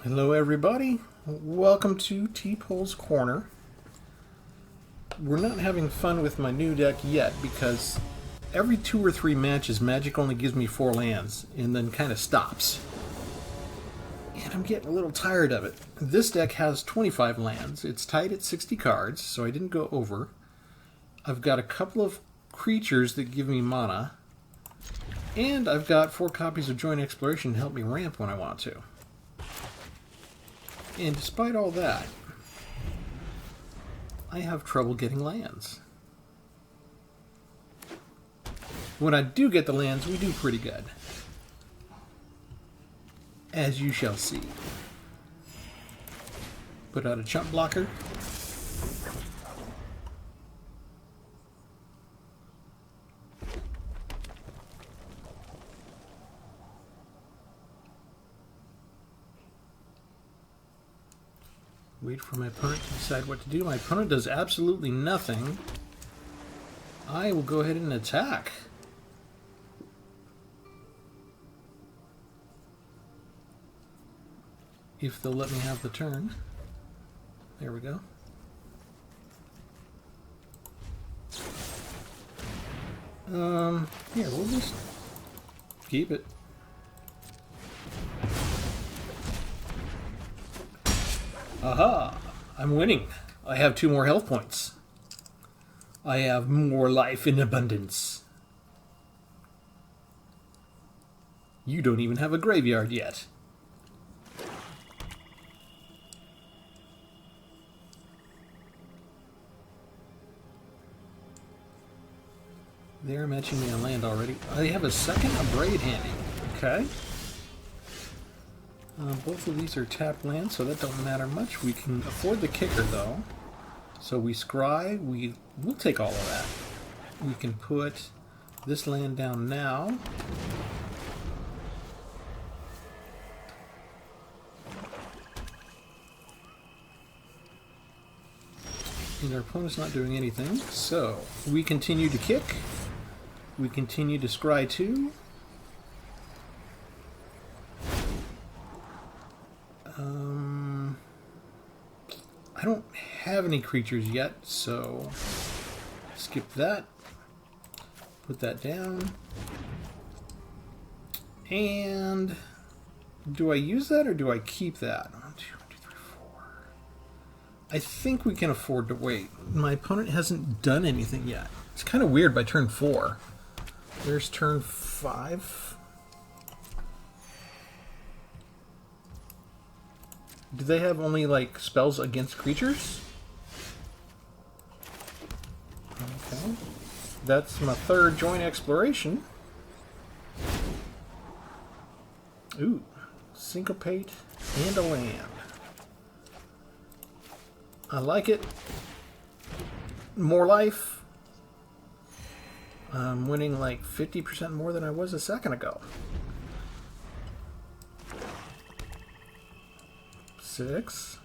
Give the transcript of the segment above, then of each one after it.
Hello everybody, welcome to Tpull's Corner. We're not having fun with my new deck yet because every 2 or 3 matches Magic only gives me 4 lands and then kind of stops. And I'm getting a little tired of it. This deck has 25 lands, it's tied at 60 cards, so I didn't go over. I've got a couple of creatures that give me mana, and I've got 4 copies of Joint Exploration to help me ramp when I want to. And despite all that, I have trouble getting lands. When I do get the lands, we do pretty good, as you shall see. Put out a chump blocker. Wait for my opponent to decide what to do. My opponent does absolutely nothing. I will go ahead and attack. If they'll let me have the turn. There we go. Yeah, we'll just keep it. Aha! I'm winning. I have 2 more health points. I have more life in abundance. You don't even have a graveyard yet. They're matching me on land already. I have a second Abrade handy. Okay. Both of these are tapped lands, so that don't matter much. We can afford the kicker, though. So we scry. We'll take all of that. We can put this land down now. And our opponent's not doing anything, so we continue to kick. We continue to scry too. I don't have any creatures yet, so skip that. Put that down. And do I use that or do I keep that? 1, 2, 3, 4. I think we can afford to wait. My opponent hasn't done anything yet. It's kind of weird by turn 4. There's turn 5. Do they have only, like, spells against creatures? Okay. That's my 3rd Joint Exploration. Ooh. Syncopate and a land. I like it. More life. I'm winning like 50% more than I was a second ago. 6.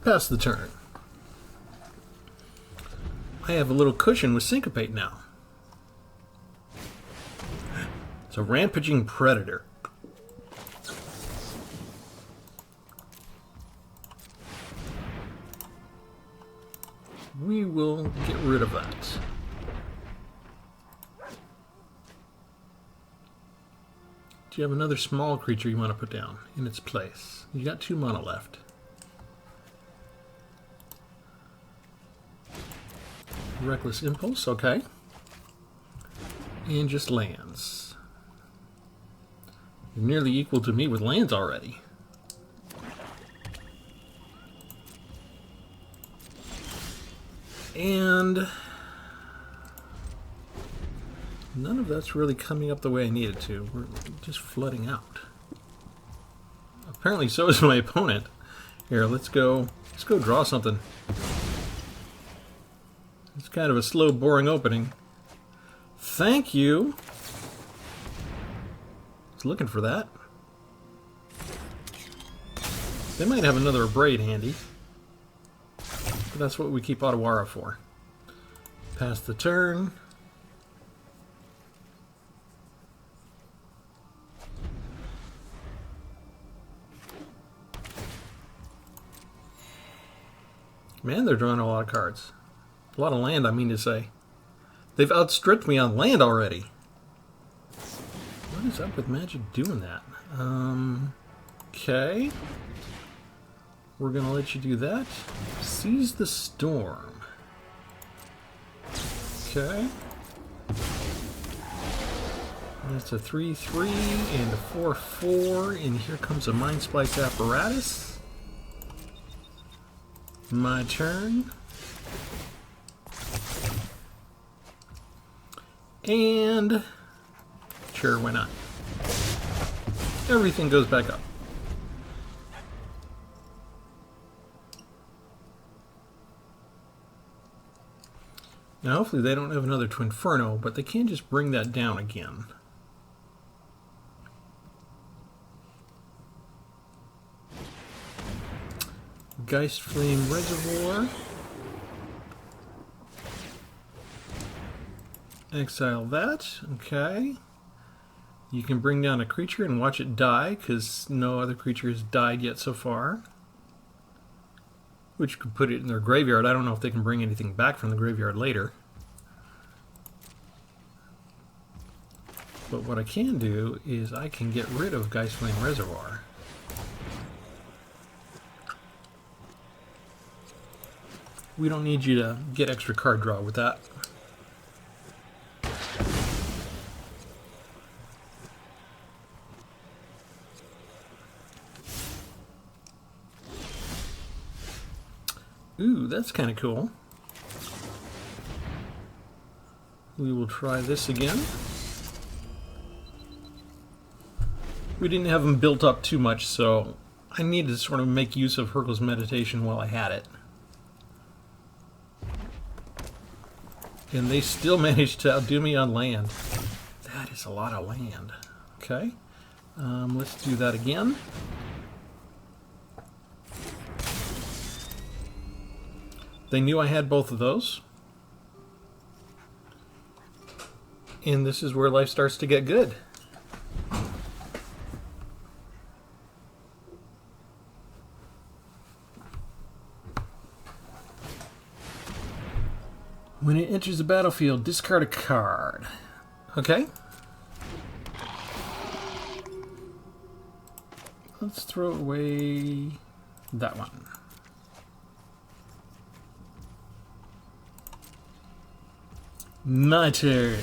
Pass the turn. I have a little cushion with Syncopate now. It's a rampaging predator. We will get rid of that. Do you have another small creature you want to put down in its place? You got 2 mana left. Reckless Impulse, okay. And just lands. You're nearly equal to me with lands already. And none of that's really coming up the way I need it to. We're just flooding out. Apparently so is my opponent. Here, let's go draw something. It's kind of a slow, boring opening. Thank you. I was looking for that. They might have another Abrade handy. But that's what we keep Otawara for. Pass the turn. Man, they're drawing a lot of cards. A lot of land, I mean to say. They've outstripped me on land already. What is up with Magic doing that? Okay. We're going to let you do that. Seize the Storm. Okay. That's a 3/3 and a 4/4, and here comes a Mind Splice Apparatus. My turn. And sure, why not? Everything goes back up. Now hopefully they don't have another Twinferno, but they can just bring that down again. Geist Flame Reservoir. Exile that. Okay. You can bring down a creature and watch it die, because no other creature has died yet so far. Which could put it in their graveyard. I don't know if they can bring anything back from the graveyard later. But what I can do is I can get rid of Geist Flame Reservoir. We don't need you to get extra card draw with that. Ooh, that's kind of cool. We will try this again. We didn't have them built up too much, so I needed to sort of make use of Hurkyl's Meditation while I had it. And they still managed to outdo me on land. That is a lot of land. Okay, let's do that again. They knew I had both of those. And this is where life starts to get good. When it enters the battlefield, discard a card. Okay. Let's throw away that one. My turn.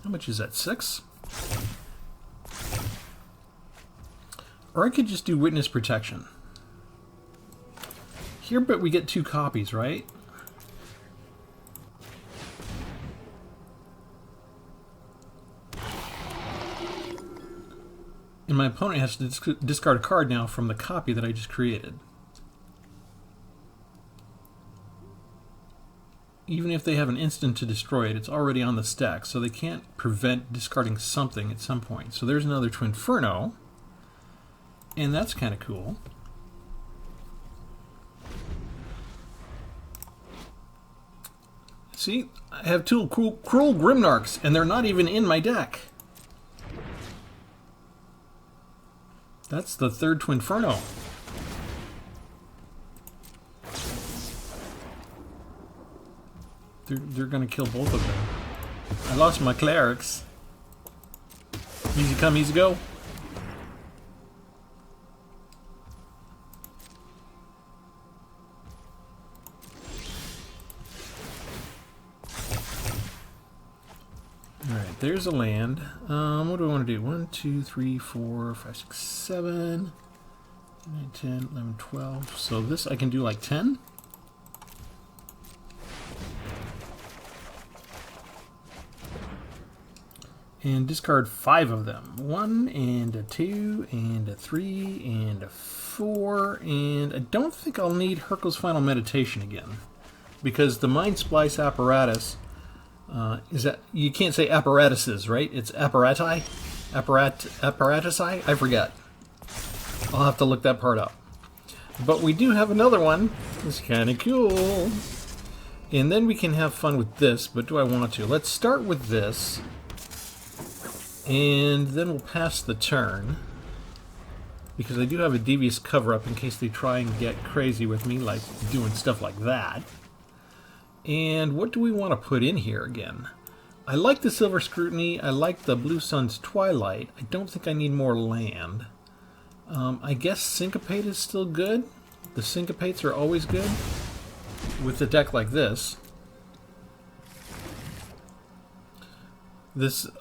How much is that? 6? Or I could just do Witness Protection. Here, but we get 2 copies, right? And my opponent has to discard a card now from the copy that I just created. Even if they have an instant to destroy it, it's already on the stack, so they can't prevent discarding something at some point. So there's another Twinferno, and that's kind of cool. See, I have 2 Cruel Grimnarks, and they're not even in my deck. That's the 3rd Twinferno. They're going to kill both of them. I lost my clerics. Easy come, easy go. Alright, there's a land. What do I want to do? 1, 2, 3, 4, 5, 6, 7, 9, 10, 11, 12. So this I can do like 10. And discard 5 of them. 1 and a 2 and a 3 and a 4. And I don't think I'll need Hurkyl's Final Meditation again, because the Mind Splice Apparatus is that you can't say apparatuses, right? It's apparati, apparatusi. I forget. I'll have to look that part up. But we do have another one. It's kind of cool. And then we can have fun with this, but do I want to? Let's start with this. And then we'll pass the turn. Because I do have a devious cover-up in case they try and get crazy with me, like doing stuff like that. And what do we want to put in here again? I like the Silver Scrutiny. I like the Blue Sun's Twilight. I don't think I need more land. I guess Syncopate is still good. The Syncopates are always good with a deck like this.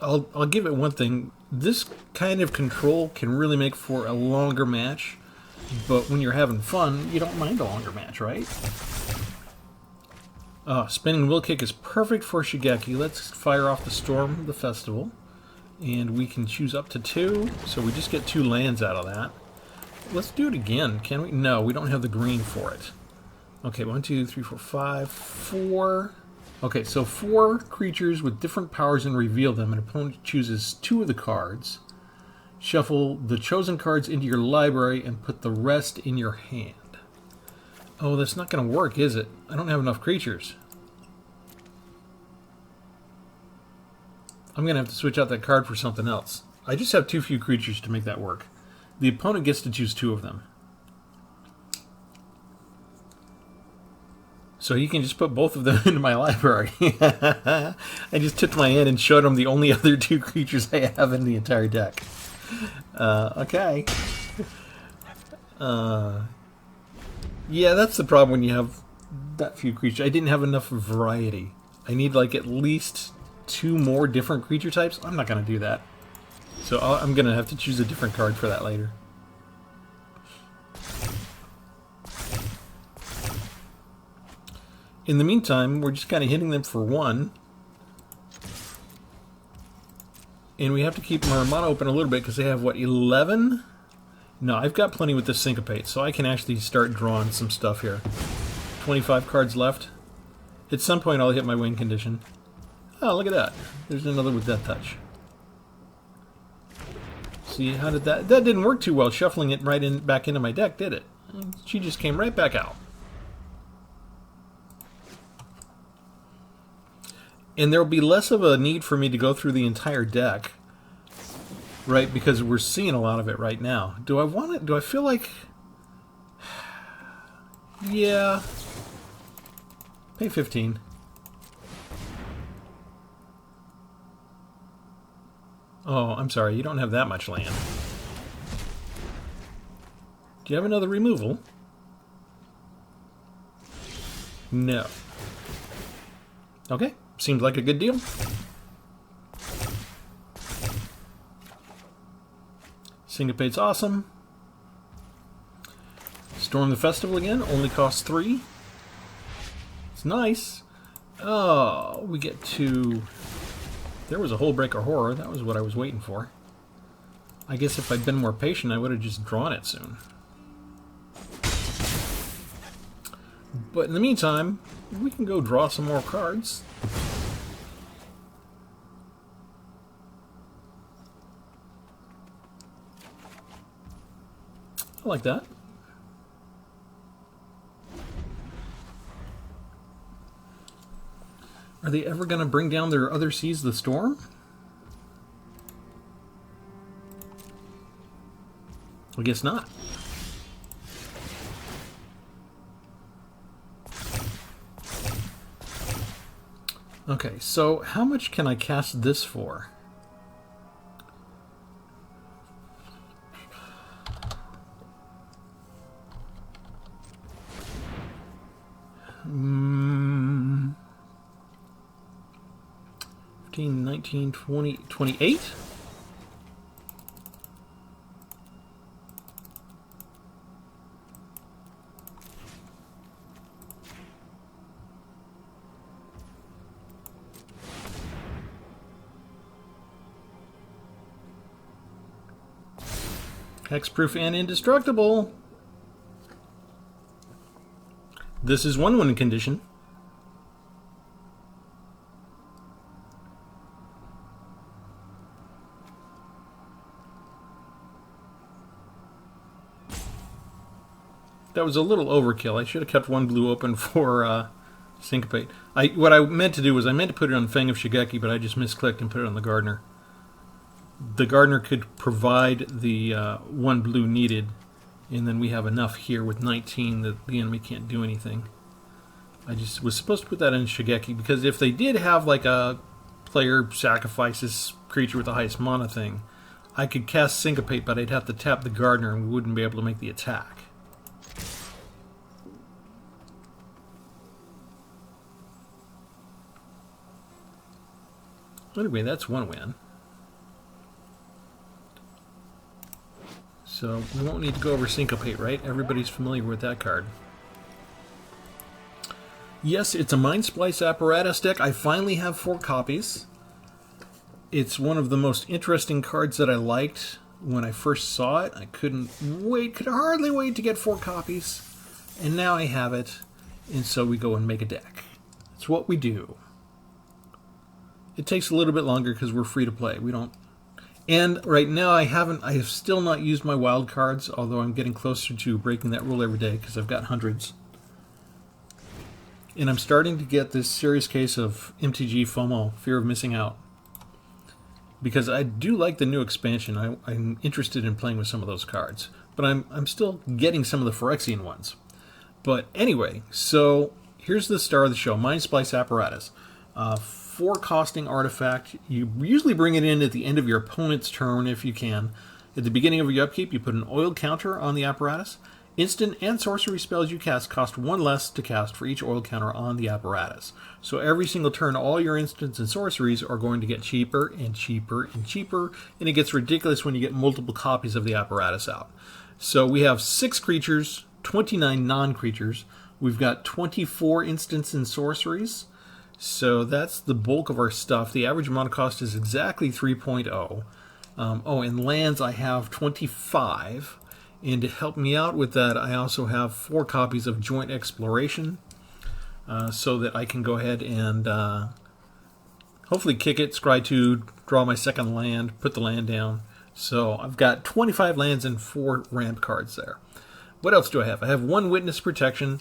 I'll give it one thing. This kind of control can really make for a longer match, but when you're having fun, you don't mind a longer match, right? Spinning Will Kick is perfect for Shigeki. Let's fire off the Storm, the Festival, and we can choose up to 2, so we just get 2 lands out of that. Let's do it again, can we? No, we don't have the green for it. Okay, 1, 2, 3, 4, 5, 4... Okay, so 4 creatures with different powers and reveal them. An opponent chooses 2 of the cards. Shuffle the chosen cards into your library and put the rest in your hand. Oh, that's not going to work, is it? I don't have enough creatures. I'm going to have to switch out that card for something else. I just have too few creatures to make that work. The opponent gets to choose 2 of them. So you can just put both of them into my library. I just took my hand and showed him the only other 2 creatures I have in the entire deck. Okay. Yeah, that's the problem when you have that few creatures. I didn't have enough variety. I need like at least 2 more different creature types. I'm not going to do that. So I'm going to have to choose a different card for that later. In the meantime, we're just kind of hitting them for 1. And we have to keep our mana open a little bit because they have, what, 11? No, I've got plenty with the Syncopate, so I can actually start drawing some stuff here. 25 cards left. At some point, I'll hit my win condition. Oh, look at that. There's another with Death Touch. See, how did that... That didn't work too well, shuffling it right back into my deck, did it? She just came right back out. And there will be less of a need for me to go through the entire deck, right? Because we're seeing a lot of it right now. Do I want it? Do I feel like... Yeah. Pay 15. Oh, I'm sorry. You don't have that much land. Do you have another removal? No. Okay. Seems like a good deal. Syncopate's awesome. Storm the Festival again. Only costs 3. It's nice. Oh, we get to... There was a Hullbreaker Horror. That was what I was waiting for. I guess if I'd been more patient, I would have just drawn it soon. But in the meantime, we can go draw some more cards. I like that. Are they ever going to bring down their other Seas the Storm? I guess not. Okay, so how much can I cast this for? Hmm. 15, 19, 20, 28? Hexproof and indestructible. This is 1/1 condition. That was a little overkill. I should have kept 1 blue open for Syncopate. What I meant to do was I meant to put it on Fang of Shigeki, but I just misclicked and put it on the Gardener. The Gardener could provide the 1 blue needed, and then we have enough here with 19 that the enemy can't do anything. I just was supposed to put that in Shigeki, because if they did have like a player sacrifices creature with the highest mana thing, I could cast Syncopate, but I'd have to tap the Gardener and we wouldn't be able to make the attack. Anyway, that's one win. So we won't need to go over Syncopate, right? Everybody's familiar with that card. Yes, it's a Mind Splice Apparatus deck. I finally have 4 copies. It's one of the most interesting cards that I liked when I first saw it. I could hardly wait to get 4 copies. And now I have it, and so we go and make a deck. It's what we do. It takes a little bit longer because we're free to play. We don't. And right now I have still not used my wild cards, although I'm getting closer to breaking that rule every day because I've got hundreds. And I'm starting to get this serious case of MTG FOMO, fear of missing out. Because I do like the new expansion. I'm interested in playing with some of those cards. But I'm still getting some of the Phyrexian ones. But anyway, so here's the star of the show, Mind Splice Apparatus. 4 costing artifact. You usually bring it in at the end of your opponent's turn if you can. At the beginning of your upkeep, you put an oil counter on the apparatus. Instant and sorcery spells you cast cost 1 less to cast for each oil counter on the apparatus. So every single turn, all your instants and sorceries are going to get cheaper and cheaper and cheaper, and it gets ridiculous when you get multiple copies of the apparatus out. So we have 6 creatures, 29 non-creatures. We've got 24 instants and sorceries. So that's the bulk of our stuff. The average mana cost is exactly 3.0. And lands I have 25. And to help me out with that, I also have 4 copies of Joint Exploration, so that I can go ahead and hopefully kick it, scry 2, draw my second land, put the land down. So I've got 25 lands and 4 ramp cards there. What else do I have? I have 1 Witness Protection.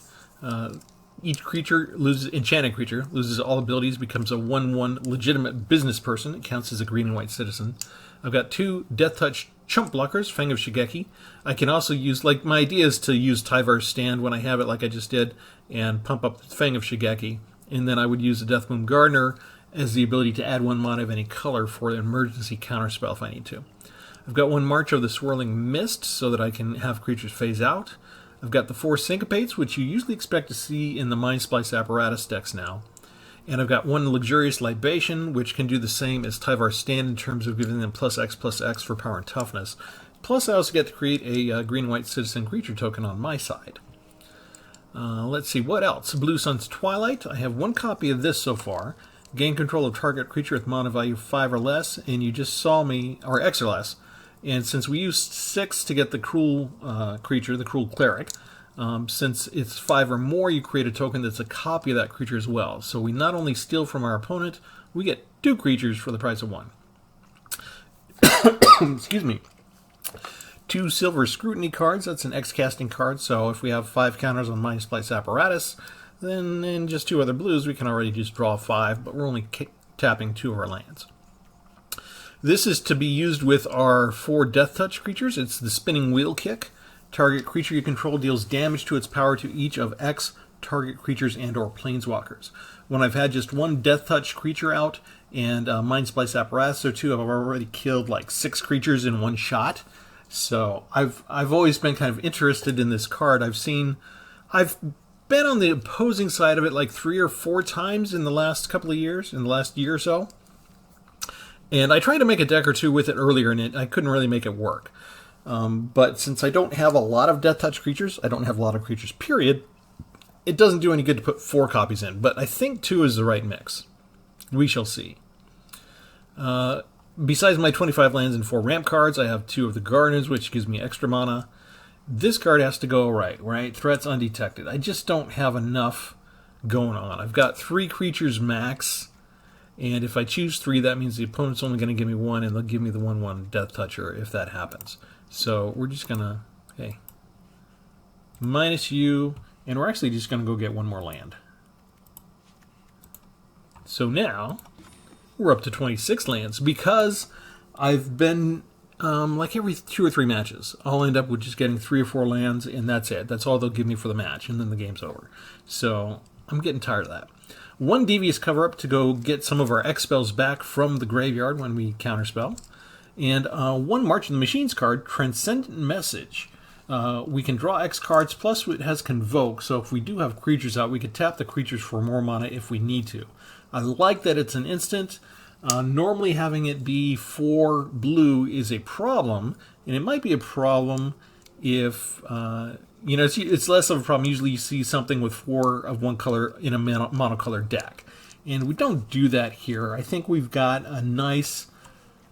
Each creature enchanted creature loses all abilities, becomes a 1/1 legitimate business person. It counts as a green and white citizen. I've got 2 Death Touch chump blockers, Fang of Shigeki. I can also use, my idea is to use Tyvar's Stand when I have it like I just did, and pump up the Fang of Shigeki. And then I would use the Deathmoon Gardener as the ability to add 1 mana of any color for an emergency counterspell if I need to. I've got 1 March of the Swirling Mist so that I can have creatures phase out. I've got the 4 Syncopates, which you usually expect to see in the Mind Splice Apparatus decks now. And I've got 1 Luxurious Libation, which can do the same as Tyvar's Stand in terms of giving them +X/+X for power and toughness. Plus, I also get to create a green-white citizen creature token on my side. Let's see, what else? Blue Sun's Twilight. I have 1 copy of this so far. Gain control of target creature with mana value 5 or less, and you just saw me, or X or less. And since we used 6 to get the cruel creature, the cruel cleric, since it's 5 or more, you create a token that's a copy of that creature as well. So we not only steal from our opponent, we get 2 creatures for the price of 1. Excuse me. 2 Silver Scrutiny cards, that's an X-casting card, so if we have 5 counters on Mind Splice Apparatus, then in just 2 other blues we can already just draw 5, but we're only tapping 2 of our lands. This is to be used with our 4 Death Touch creatures. It's the Spinning Wheel Kick. Target creature you control deals damage to its power to each of X target creatures and or planeswalkers. When I've had just 1 Death Touch creature out and Mind Splice Apparatus or 2, I've already killed 6 creatures in 1 shot. So I've always been kind of interested in this card. I've been on the opposing side of it 3 or 4 times in the last couple of years, in the last year or so. And I tried to make a deck or 2 with it earlier, and I couldn't really make it work. But since I don't have a lot of Death Touch creatures, I don't have a lot of creatures, period, it doesn't do any good to put 4 copies in. But I think 2 is the right mix. We shall see. Besides my 25 lands and 4 ramp cards, I have 2 of the Gardeners, which gives me extra mana. This card has to go right? Threats undetected. I just don't have enough going on. I've got 3 creatures max. And if I choose 3, that means the opponent's only going to give me 1, and they'll give me the 1/1 Death Toucher if that happens. So we're just going to, minus you, and we're actually just going to go get 1 more land. So now we're up to 26 lands because I've been, like every 2 or 3 matches, I'll end up with just getting 3 or 4 lands, and that's it. That's all they'll give me for the match, and then the game's over. So I'm getting tired of that. 1 Devious Cover-Up to go get some of our X spells back from the graveyard when we counterspell. And 1 March of the Machines card, Transcendent Message. We can draw X cards, plus it has Convoke, so if we do have creatures out, we could tap the creatures for more mana if we need to. I like that it's an instant. Normally having it be 4 blue is a problem, and it might be a problem if, you know, it's less of a problem. Usually you see something with 4 of one color in a monocolored deck. And we don't do that here. I think we've got a nice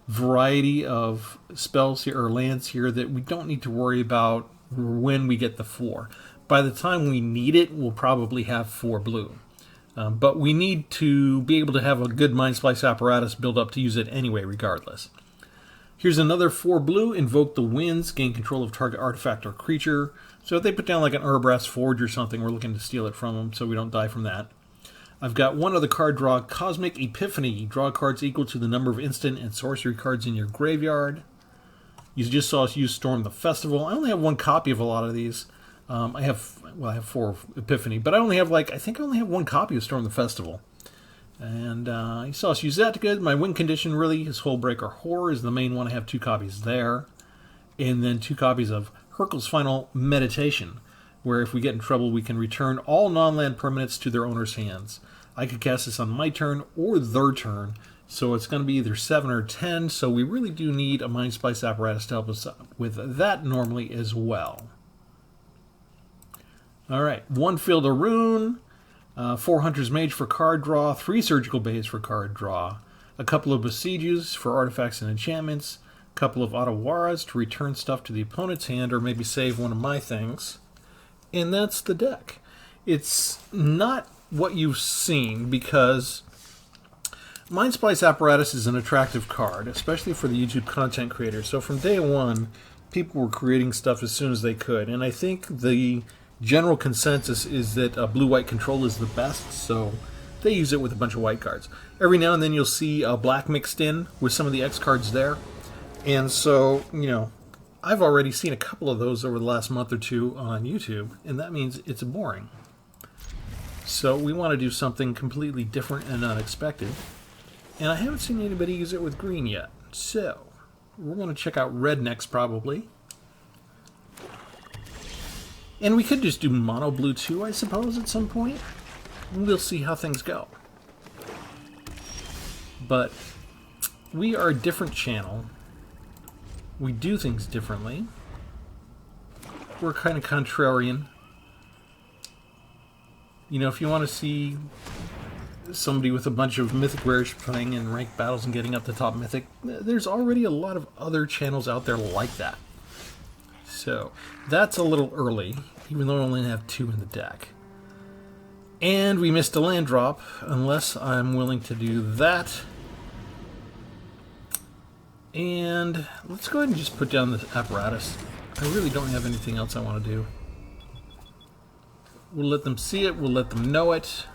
variety of spells here, or lands here, that we don't need to worry about when we get the 4. By the time we need it, we'll probably have 4 blue. But we need to be able to have a good Mind Splice Apparatus build up to use it anyway, regardless. Here's another 4 blue, Invoke the Winds, gain control of target artifact or creature. So if they put down like an Urbrass Forge or something, we're looking to steal it from them so we don't die from that. I've got 1 other card draw, Cosmic Epiphany. Draw cards equal to the number of instant and sorcery cards in your graveyard. You just saw us use Storm the Festival. I only have 1 copy of a lot of these. I have 4 Epiphany, but I think I only have 1 copy of Storm the Festival. And you saw us use that to good. My win condition really is Hullbreaker Horror is the main one. I have 2 copies there. And then 2 copies of Hurkyl's Final Meditation, where if we get in trouble, we can return all non-land permanents to their owner's hands. I could cast this on my turn or their turn, so it's going to be either 7 or 10, so we really do need a Mind Splice Apparatus to help us with that normally as well. Alright, 1 Field of Rune, 4 Hunter's Mage for card draw, 3 Surgical Bays for card draw, a couple of Besieges for artifacts and enchantments, a couple of Ottawaras to return stuff to the opponent's hand or maybe save one of my things. And that's the deck. It's not what you've seen because Mind Splice Apparatus is an attractive card, especially for the YouTube content creators. So from day one, people were creating stuff as soon as they could. And I think the general consensus is that blue-white control is the best, so they use it with a bunch of white cards. Every now and then you'll see black mixed in with some of the X cards there. And so, you know, I've already seen a couple of those over the last month or 2 on YouTube, and that means it's boring. So we want to do something completely different and unexpected. And I haven't seen anybody use it with green yet. So we're going to check out red next, probably. And we could just do mono blue too, I suppose, at some point. We'll see how things go. But we are a different channel. We do things differently. We're kind of contrarian. You know, if you want to see somebody with a bunch of Mythic Rares playing in ranked battles and getting up to top Mythic, there's already a lot of other channels out there like that. So, that's a little early, even though I only have 2 in the deck. And we missed a land drop, unless I'm willing to do that. And let's go ahead and just put down the Apparatus. I really don't have anything else I want to do. We'll let them see it, we'll let them know it.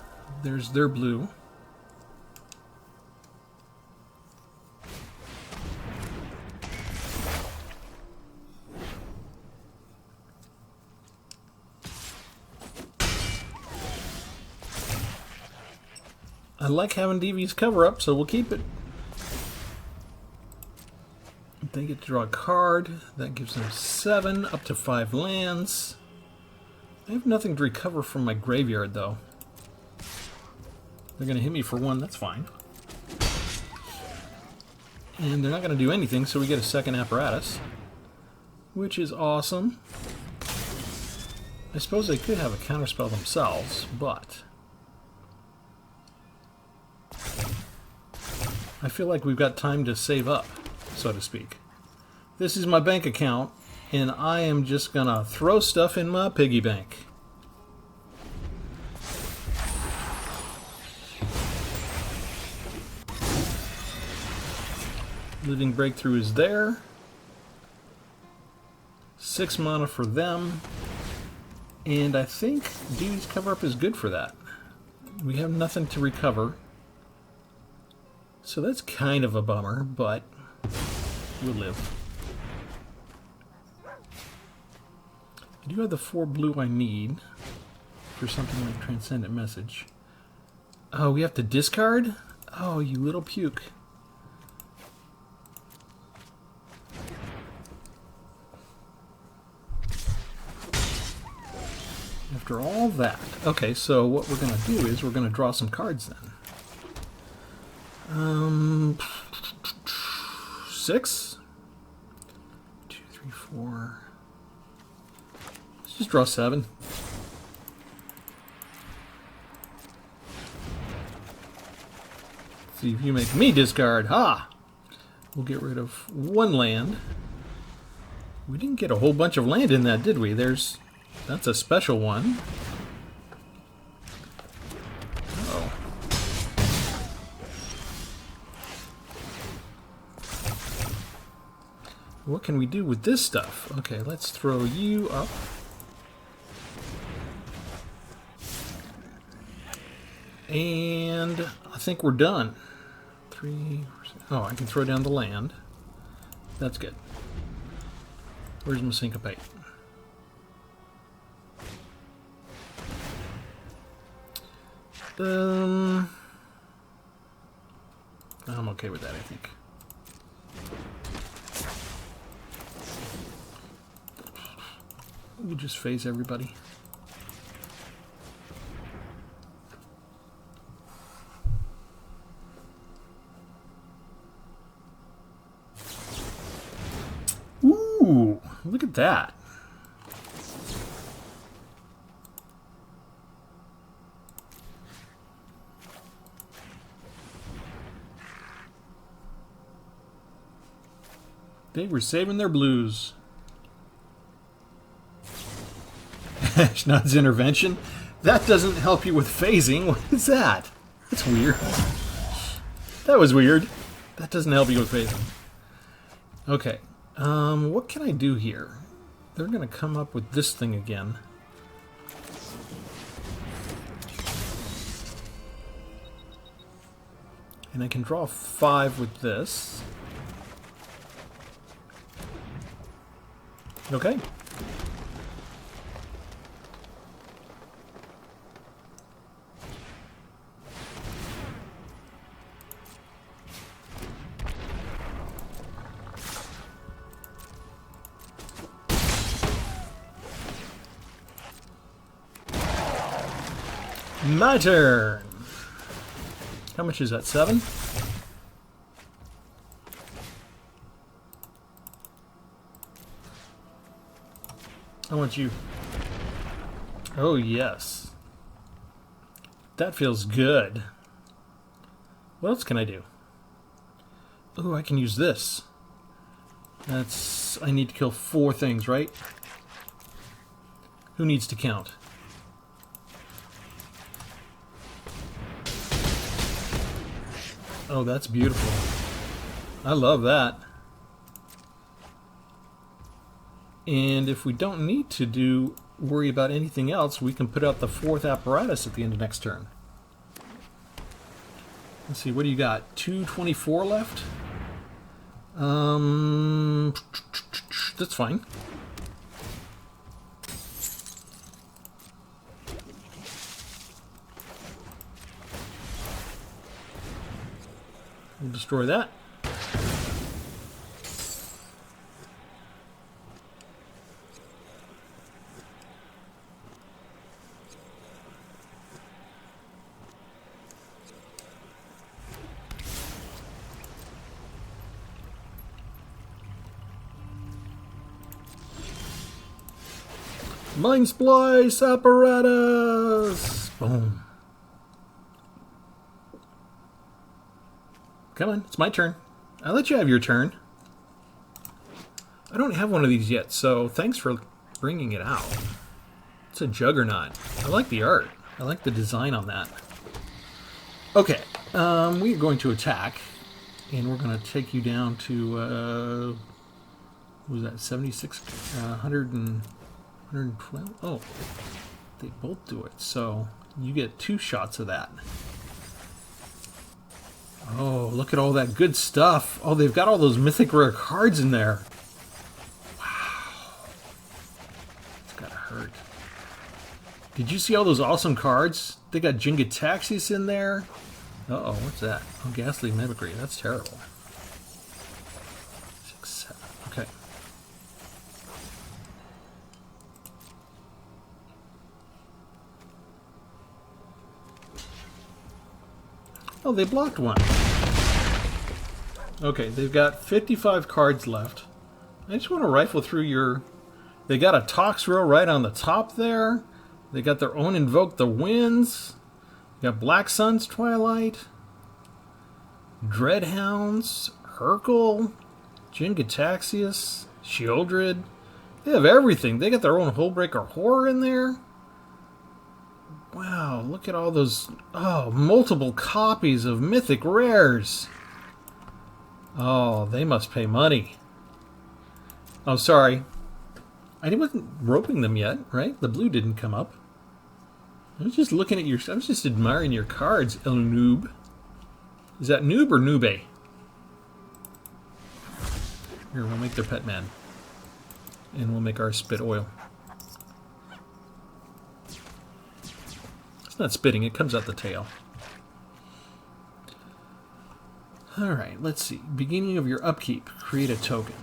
There's their blue. I like having Devious Cover-Up, so we'll keep it. They get to draw a card. That gives them 7, up to 5 lands. I have nothing to recover from my graveyard, though. They're going to hit me for 1, that's fine. And they're not going to do anything, so we get a second Apparatus, which is awesome. I suppose they could have a counterspell themselves, but I feel like we've got time to save up, so to speak. This is my bank account, and I am just gonna throw stuff in my piggy bank. Living Breakthrough is there. 6 mana for them. And I think Devious Cover-Up is good for that. We have nothing to recover. So that's kind of a bummer, but we'll live. I do have the 4 blue I need for something like Transcendent Message. Oh, we have to discard? Oh, you little puke. After all that. Okay, so what we're going to do is we're going to draw some cards then. 6? 2, 3, 4. Let's just draw 7. See if you make me discard. Ha! We'll get rid of 1 land. We didn't get a whole bunch of land in that, did we? That's a special one. Uh-oh. What can we do with this stuff? Okay, let's throw you up. And I think we're done. 3. Oh, I can throw down the land. That's good. Where's my syncopate? I'm okay with that, I think. We'll just phase everybody. Ooh, look at that. They were saving their blues. Ashnod's intervention? That doesn't help you with phasing. What is that? That's weird. That was weird. That doesn't help you with phasing. Okay. What can I do here? They're going to come up with this thing again. And I can draw 5 with this. Okay. My turn. How much is that? 7? I want you. Oh, yes. That feels good. What else can I do? Oh, I can use this. I need to kill 4 things, right? Who needs to count? Oh, that's beautiful. I love that. And if we don't need to worry about anything else, we can put out the 4th apparatus at the end of next turn. Let's see, what do you got? 224 left? That's fine. We'll destroy that. Mind Splice Apparatus! Boom. Come on, it's my turn. I'll let you have your turn. I don't have one of these yet, so thanks for bringing it out. It's a juggernaut. I like the art. I like the design on that. Okay, we're going to attack, and we're going to take you down to, what was that, 76, 100 and 112? Oh, they both do it, so you get 2 shots of that. Oh, look at all that good stuff. Oh, they've got all those mythic rare cards in there. Wow. It's gotta hurt. Did you see all those awesome cards? They got Jingataxius in there. Uh-oh, what's that? Oh, Ghastly Mimicry. That's terrible. 6, 7. Okay. Oh, they blocked one. Okay, they've got 55 cards left. I just want to rifle through your... They got a Toxrill right on the top there. They got their own Invoke the Winds. They got Black Sun's Twilight. Dreadhounds. Hurkle. Jingataxius. Shieldred. They have everything. They got their own Hullbreaker Horror in there. Wow, look at all those... Oh, multiple copies of Mythic Rares. Oh, they must pay money. Oh, sorry. I wasn't roping them yet, right? The blue didn't come up. I was just looking at your... I was just admiring your cards, El Noob. Is that Noob or Nube? Here, we'll make their pet man. And we'll make our spit oil. It's not spitting, it comes out the tail. Alright, let's see. Beginning of your upkeep. Create a token.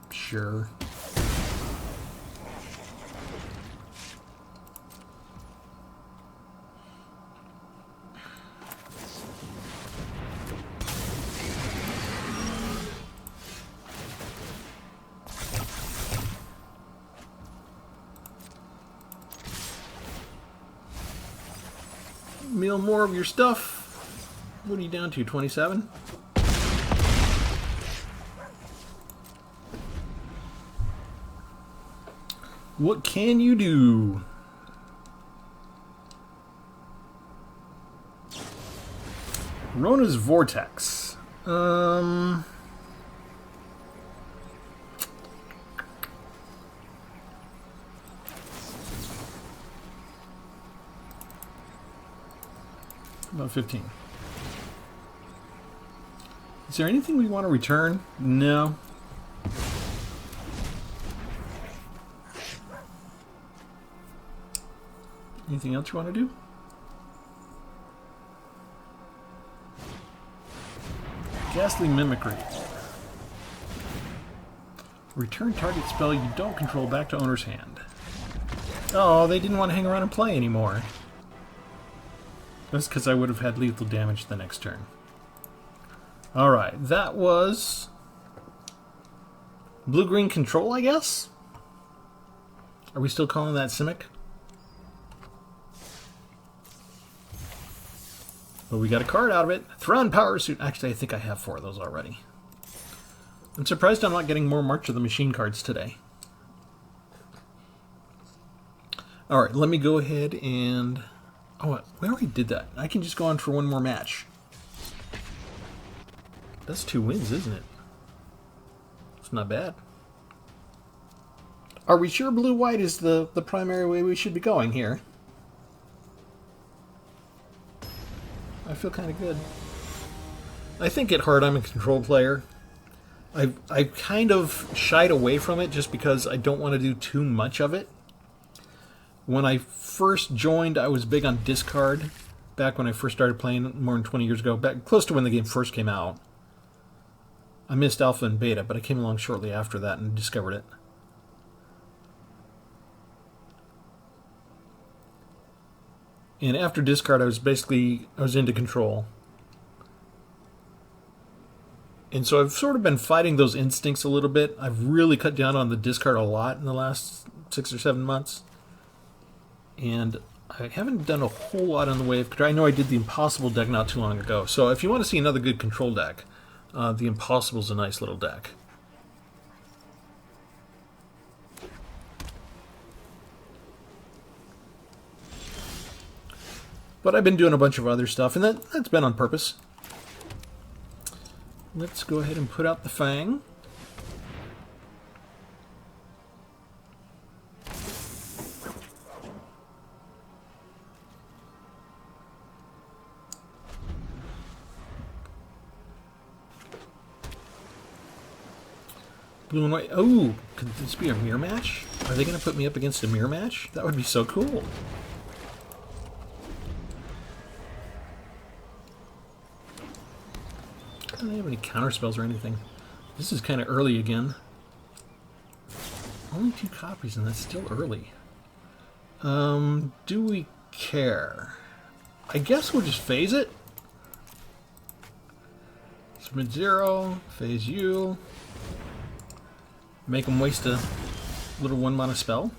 Sure. Mill more of your stuff. What are you down to, 27? What can you do? Rona's Vortex. About 15. Is there anything we want to return? No. Anything else you want to do? Ghastly Mimicry. Return target spell you don't control back to owner's hand. Oh, they didn't want to hang around and play anymore. That's because I would have had lethal damage the next turn. Alright, that was... Blue-green control, I guess? Are we still calling that Simic? But we got a card out of it. Thrawn Power Suit. Actually, I think I have 4 of those already. I'm surprised I'm not getting more March of the Machine cards today. Alright, let me go ahead and... Oh, we already did that. I can just go on for one more match. That's 2 wins, isn't it? It's not bad. Are we sure blue-white is the primary way we should be going here? I feel kind of good. I think at heart I'm a control player. I've kind of shied away from it just because I don't want to do too much of it. When I first joined, I was big on discard. Back when I first started playing more than 20 years ago, back close to when the game first came out. I missed alpha and beta, but I came along shortly after that and discovered it. And after discard, I was into control. And so I've sort of been fighting those instincts a little bit. I've really cut down on the discard a lot in the last 6 or 7 months. And I haven't done a whole lot in the way of... I know I did the Impossible deck not too long ago. So if you want to see another good control deck, the Impossible's a nice little deck. But I've been doing a bunch of other stuff, and that's been on purpose. Let's go ahead and put out the Fang. Blue and white. Oh, could this be a mirror match? Are they going to put me up against a mirror match? That would be so cool. I don't have any counter spells or anything. This is kind of early again. Only 2 copies, and that's still early. Do we care? I guess we'll just phase it. Submit 0, phase you. Make them waste a little 1-mana spell.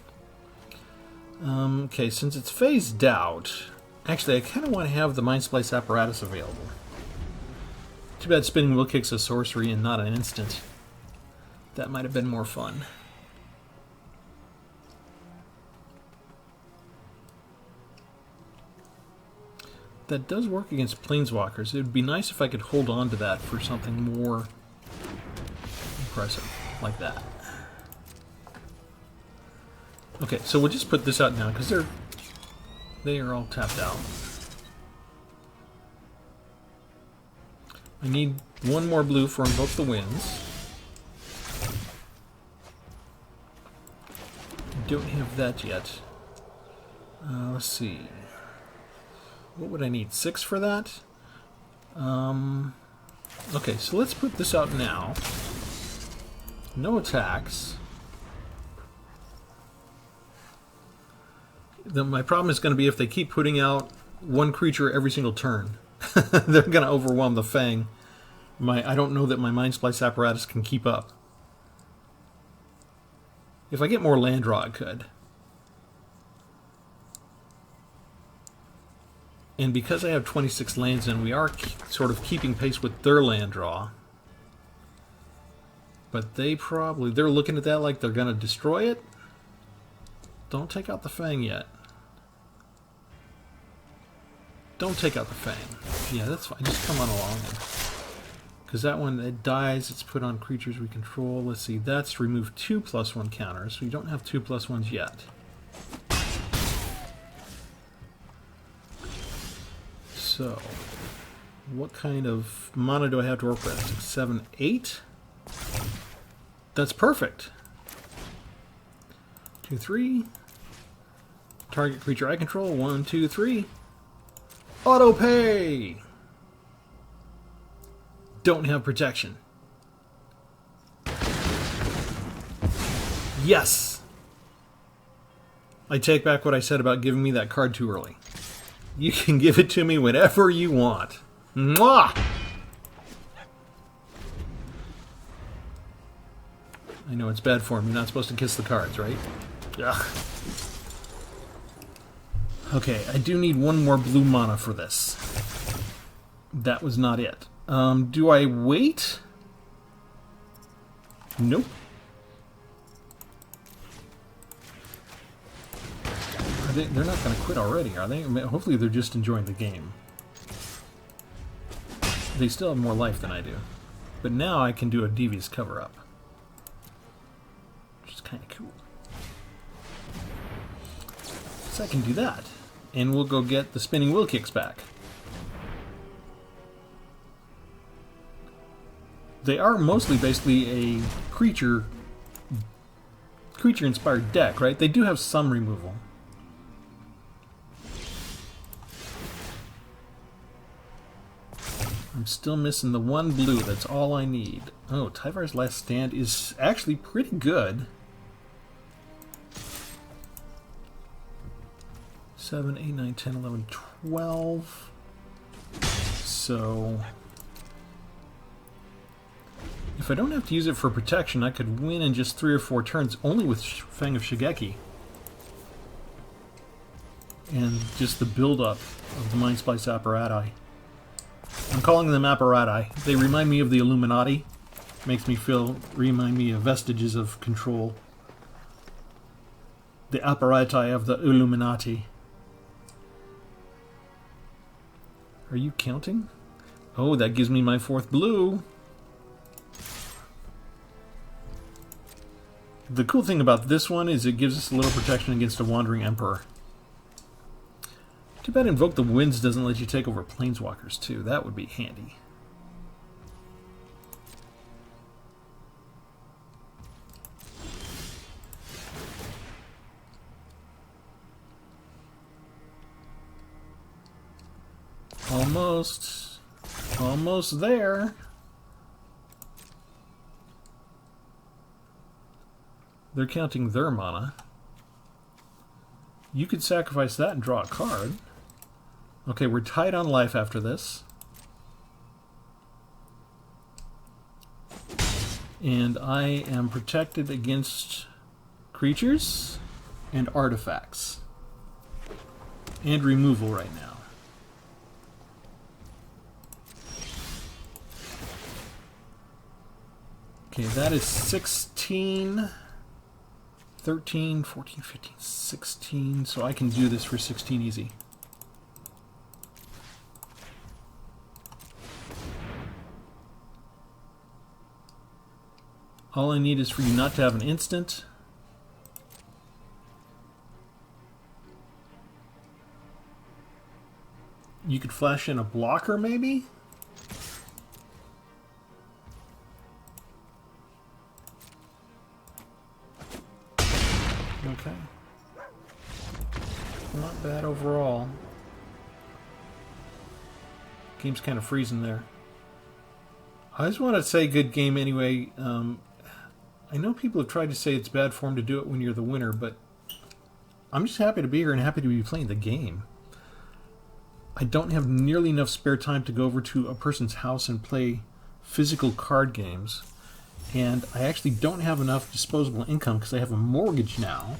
Okay, since it's phased out, actually I kind of want to have the Mind Splice Apparatus available. Too bad Spinning Will Kick's a sorcery and not an instant. That might have been more fun. That does work against Planeswalkers. It would be nice if I could hold on to that for something more impressive, like that. Okay, so we'll just put this out now, because they are all tapped out. I need 1 more blue for Invoke the Winds. Don't have that yet. Let's see. What would I need? 6 for that? Okay, so let's put this out now. No attacks. My problem is going to be if they keep putting out 1 creature every single turn. They're going to overwhelm the Fang. I don't know that my Mind Splice Apparatus can keep up. If I get more land draw, it could. And because I have 26 lands in, we are sort of keeping pace with their land draw. But they're looking at that like they're going to destroy it. Don't take out the Fang yet. Don't take out the Fang. Yeah, that's fine. Just come on along. Because that one, it dies, it's put on creatures we control. Let's see, that's remove 2 +1 counters. So we don't have 2 +1s yet. So, what kind of mana do I have to work with? 6, 7, 8? That's perfect. 2, 3. Target creature I control. 1, 2, 3. Auto pay! Don't have protection. Yes! I take back what I said about giving me that card too early. You can give it to me whenever you want. Mwah! I know it's bad form. You're not supposed to kiss the cards, right? Ugh. Okay, I do need 1 more blue mana for this. That was not it. Do I wait? Nope. They're not going to quit already, are they? I mean, hopefully they're just enjoying the game. They still have more life than I do. But now I can do a devious cover-up. Which is kind of cool. So I can do that. And we'll go get the Spinning Will Kicks back. They are mostly basically a creature-inspired deck, right? They do have some removal. I'm still missing the 1 blue. That's all I need. Oh, Tyvar's Last Stand is actually pretty good. 7, 8, 9, 10, 11, 12. So if I don't have to use it for protection, I could win in just 3 or 4 turns only with Fang of Shigeki. And just the build-up of the Mind Splice Apparati. I'm calling them Apparati. They remind me of the Illuminati. Remind me of vestiges of control. The Apparati of the Illuminati. Are you counting? Oh, that gives me my 4th blue. The cool thing about this one is it gives us a little protection against a Wandering Emperor. Too bad Invoke the Winds doesn't let you take over Planeswalkers too. That would be handy. Almost. Almost there. They're counting their mana. You could sacrifice that and draw a card. Okay, we're tight on life after this. And I am protected against creatures and artifacts. And removal right now. Okay, that is 16, 13, 14, 15, 16. So I can do this for 16 easy. All I need is for you not to have an instant. You could flash in a blocker, maybe? Okay. Not bad overall. Game's kind of freezing there. I just want to say good game anyway. I know people have tried to say it's bad form to do it when you're the winner, but I'm just happy to be here and happy to be playing the game. I don't have nearly enough spare time to go over to a person's house and play physical card games. And I actually don't have enough disposable income because I have a mortgage now.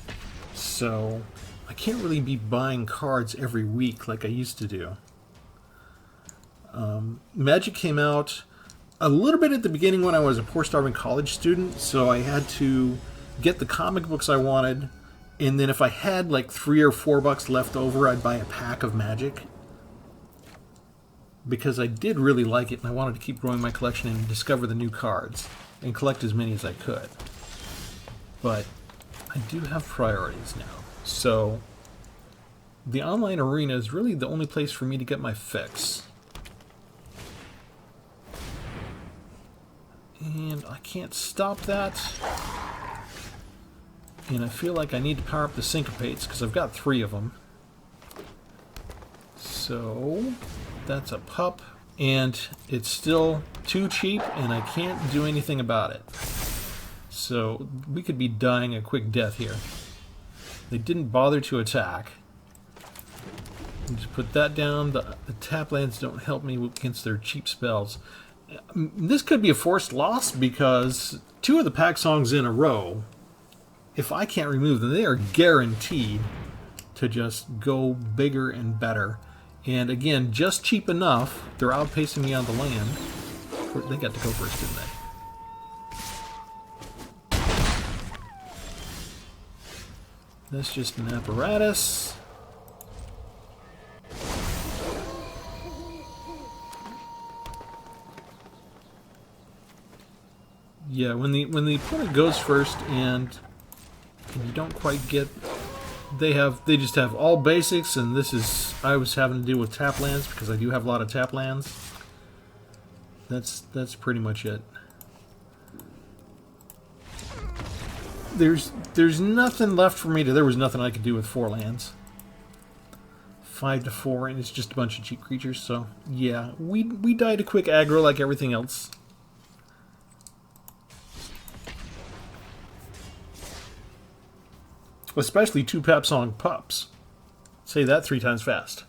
So I can't really be buying cards every week like I used to do. Magic came out a little bit at the beginning when I was a poor starving college student, so I had to get the comic books I wanted, and then if I had like $3 or $4 left over, I'd buy a pack of Magic. Because I did really like it, and I wanted to keep growing my collection and discover the new cards, and collect as many as I could. But I do have priorities now, so the online arena is really the only place for me to get my fix. And I can't stop that. And I feel like I need to power up the syncopates because I've got 3 of them. So that's a pup. And it's still too cheap and I can't do anything about it. So we could be dying a quick death here. They didn't bother to attack. Just put that down. The tap lands don't help me against their cheap spells. This could be a forced loss because 2 of the pack songs in a row, if I can't remove them, they are guaranteed to just go bigger and better. And again, just cheap enough, they're outpacing me on the land. They got to go first, didn't they? That's just an apparatus. Yeah, when the opponent goes first and you don't quite get, they just have all basics, and this is, I was having to deal with tap lands because I do have a lot of tap lands. That's pretty much it. There's nothing left for me to, there was nothing I could do with 4 lands. 5 to 4, and it's just a bunch of cheap creatures, so yeah, we died a quick aggro like everything else. Especially 2 Pap Song pups. Say that 3 times fast.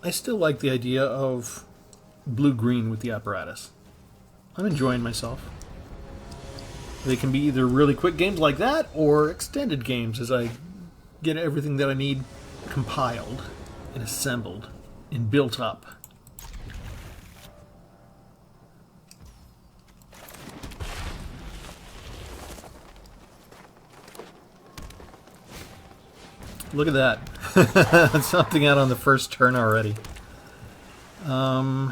I still like the idea of blue-green with the apparatus. I'm enjoying myself. They can be either really quick games like that, or extended games as I get everything that I need compiled and assembled and built up. Look at that. Something out on the first turn already. I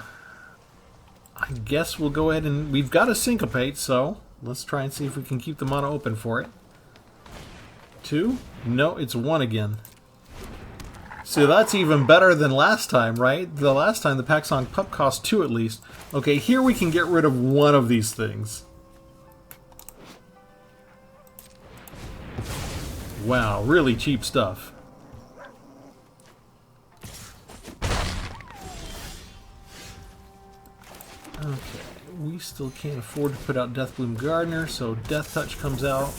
guess we'll go ahead and... We've got a syncopate, so let's try and see if we can keep the mana open for it. 2? No, it's 1 again. So that's even better than last time, right? The last time the Pack Song Pup cost 2 at least. Okay, here we can get rid of one of these things. wow, really cheap stuff. Okay, we still can't afford to put out Deathbloom Gardener, so Death Touch comes out.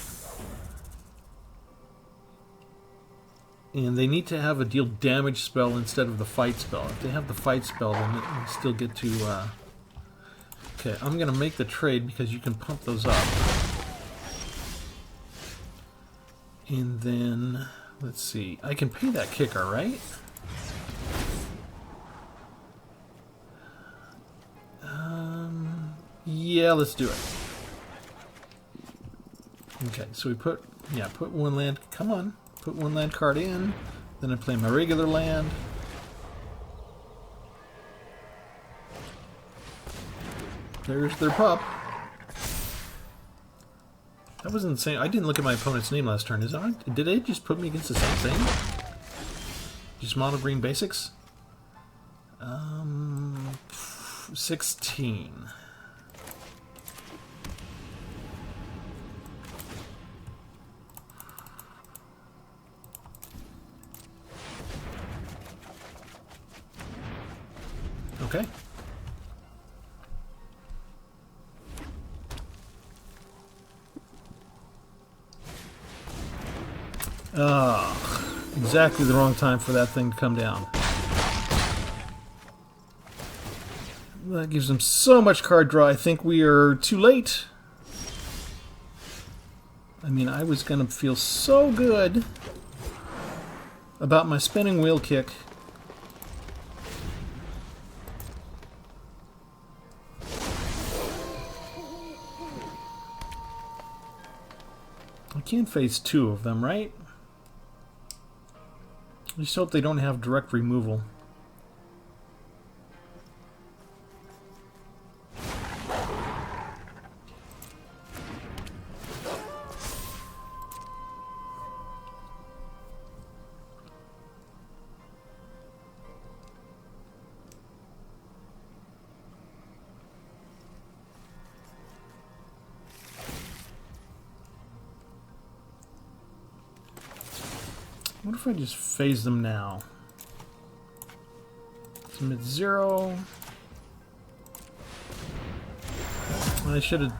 And they need to have a deal damage spell instead of the fight spell. If they have the fight spell, then they still get to... Okay, I'm going to make the trade because you can pump those up. And then, let's see, I can pay that kicker, right? Yeah, let's do it. Okay, so we put one land, come on. Put one land card in, then I play my regular land. There's their pup. That was insane. I didn't look at my opponent's name last turn. Is that right? Did they just put me against the same thing? Just mono green basics? 16. Okay. Exactly the wrong time for that thing to come down. That gives them so much card draw. I think we are too late. I mean, I was going to feel so good about my spinning wheel kick. I can't face two of them, right? I just hope they don't have direct removal. What if I just phase them now? Submit 0. I should have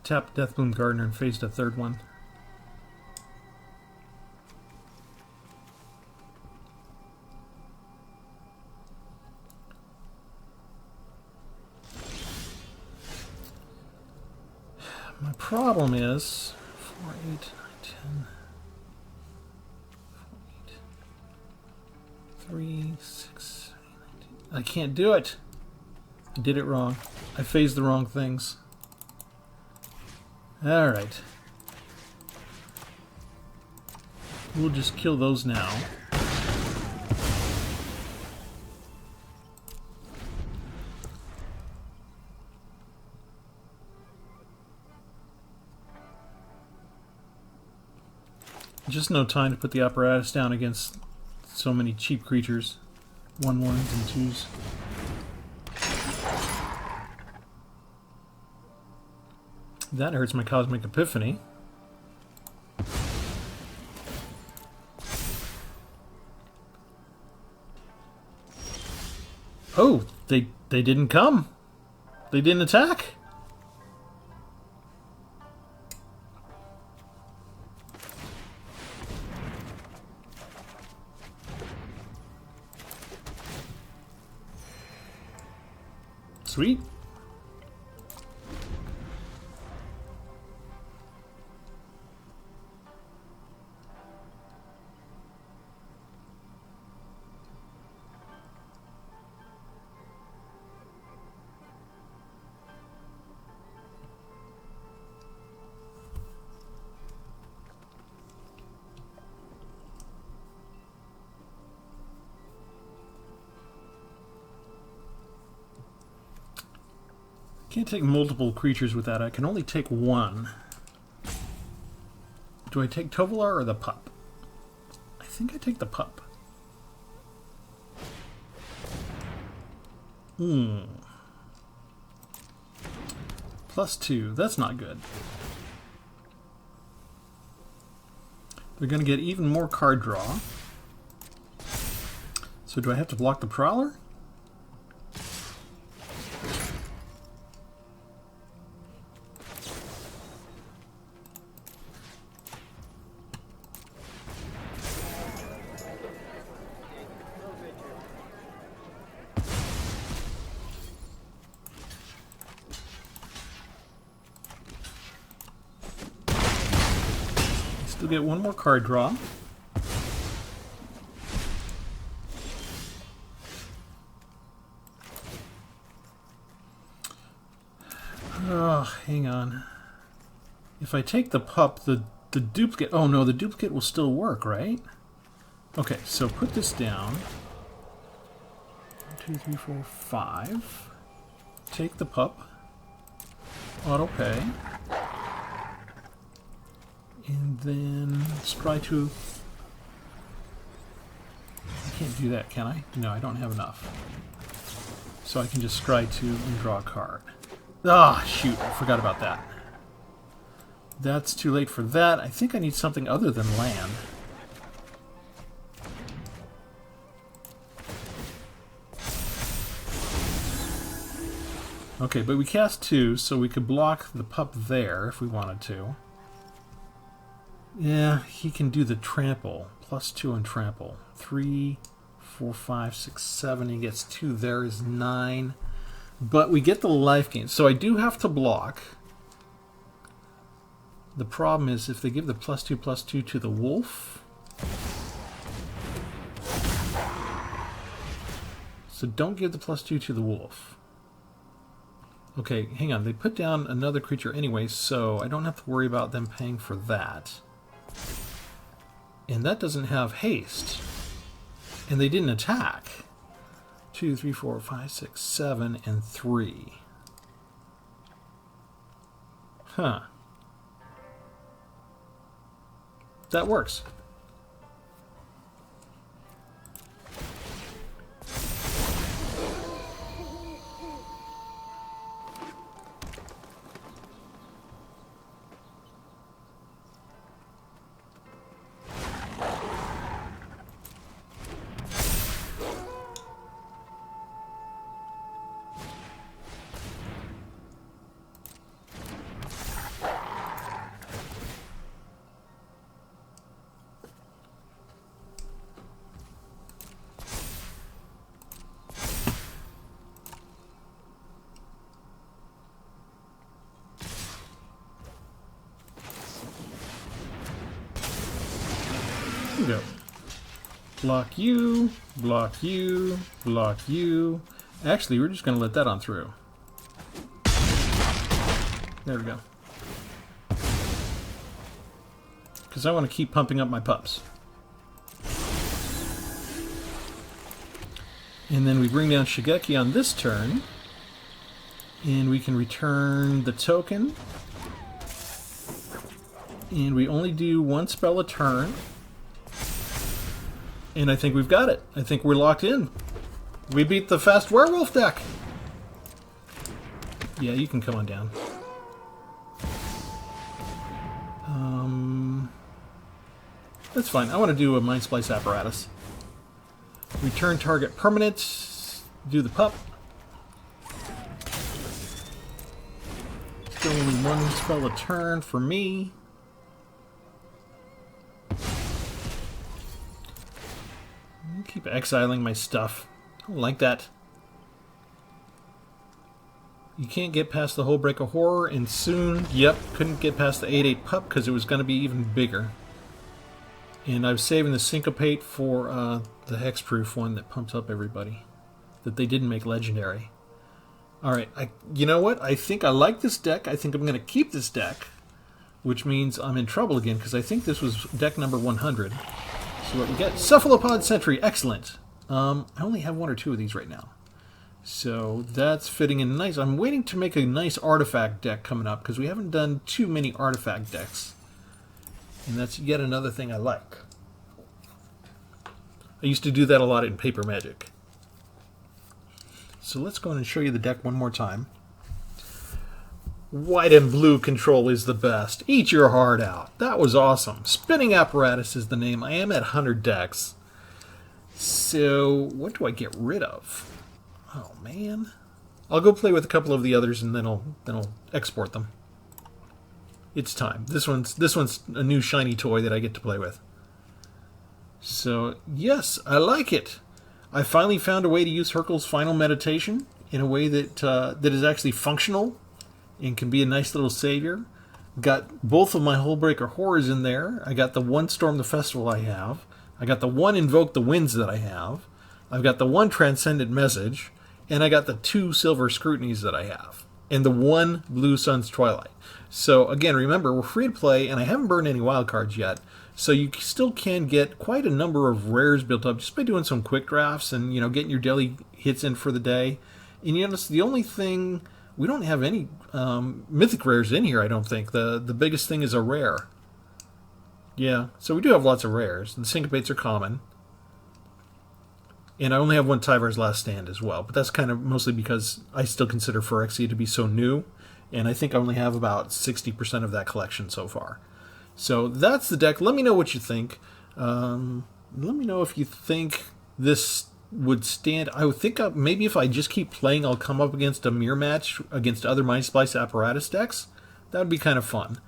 tapped Deathbloom Gardener and phased a third one. My problem is 4, 8, 9, 10. 3, 6, 7, 19. I can't do it. I did it wrong. I phased the wrong things. Alright. We'll just kill those now. Just no time to put the apparatus down against so many cheap creatures. 1/1s and 2s. That hurts my Cosmic Epiphany. Oh, they didn't come. They didn't attack. Sweet. Can't take multiple creatures with that. I can only take one. Do I take Tovolar or the pup? I think I take the pup. +2. That's not good. They're going to get even more card draw. So do I have to block the Prowler? Still get one more card draw. Oh, hang on. If I take the pup, the duplicate... Oh no, the duplicate will still work, right? Okay, so put this down. 1, 2, 3, 4, 5. Take the pup. Auto pay. And then scry to... I can't do that, can I? No, I don't have enough. So I can just scry to and draw a card. Ah, shoot, I forgot about that. That's too late for that. I think I need something other than land. Okay, but we cast 2, so we could block the pup there if we wanted to. Yeah, he can do the trample. +2 on trample. 3, 4, 5, 6, 7. He gets 2 there is 9. But we get the life gain. So I do have to block. The problem is if they give the +2/+2 to the wolf. So don't give the +2 to the wolf. Okay, hang on. They put down another creature anyway, so I don't have to worry about them paying for that. And that doesn't have haste. And they didn't attack. 2, 3, 4, 5, 6, 7, and 3. Huh. That works. Go. Block you, block you, block you. Actually, we're just going to let that on through. There we go. Because I want to keep pumping up my pups. And then we bring down Shigeki on this turn. And we can return the token. And we only do 1 spell a turn. And I think we've got it. I think we're locked in. We beat the Fast Werewolf deck. Yeah, you can come on down. That's fine. I want to do a Mind Splice Apparatus. Return target permanent. Do the pup. Still only 1 spell a turn for me. Keep exiling my stuff. I don't like that. You can't get past the Whole Break of Horror, and soon, yep, couldn't get past the 8/8 pup because it was going to be even bigger. And I was saving the Syncopate for the Hexproof one that pumps up everybody. That they didn't make legendary. Alright, you know what? I think I like this deck. I think I'm going to keep this deck. Which means I'm in trouble again because I think this was deck number 100. So what we get? Cephalopod Sentry, excellent. I only have 1 or 2 of these right now. So that's fitting in nice. I'm waiting to make a nice artifact deck coming up because we haven't done too many artifact decks. And that's yet another thing I like. I used to do that a lot in Paper Magic. So let's go and show you the deck one more time. White and blue control is the best. Eat your heart out. That was awesome. Spinning Apparatus is the name. I am at 100 decks. So, what do I get rid of? Oh, man. I'll go play with a couple of the others and then I'll export them. It's time. This one's a new shiny toy that I get to play with. So, yes, I like it. I finally found a way to use Hurkyl's Final Meditation in a way that that is actually functional and can be a nice little savior. Got both of my Hullbreaker Horrors in there. I got the one Storm the Festival I have. I got the one Invoke the Winds that I have. I've got the one Transcendent Message. And I got the 2 Silver Scrutinies that I have. And the 1 Blue Sun's Twilight. So, again, remember, we're free to play, and I haven't burned any wild cards yet. So you still can get quite a number of rares built up just by doing some quick drafts and, you know, getting your daily hits in for the day. And you notice the only thing... We don't have any mythic rares in here, I don't think. The biggest thing is a rare. Yeah, so we do have lots of rares. The Syncopates are common. And I only have one Tyvar's Last Stand as well. But that's kind of mostly because I still consider Phyrexia to be so new. And I think I only have about 60% of that collection so far. So that's the deck. Let me know what you think. Let me know if you think this would stand. I would think maybe if I just keep playing, I'll come up against a mirror match against other Mind Splice Apparatus decks. That would be kind of fun.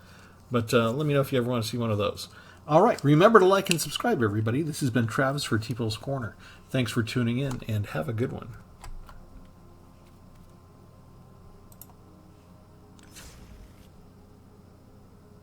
But let me know if you ever want to see one of those. All right, remember to like and subscribe, everybody. This has been Travis for Tpull's Corner. Thanks for tuning in, and have a good one.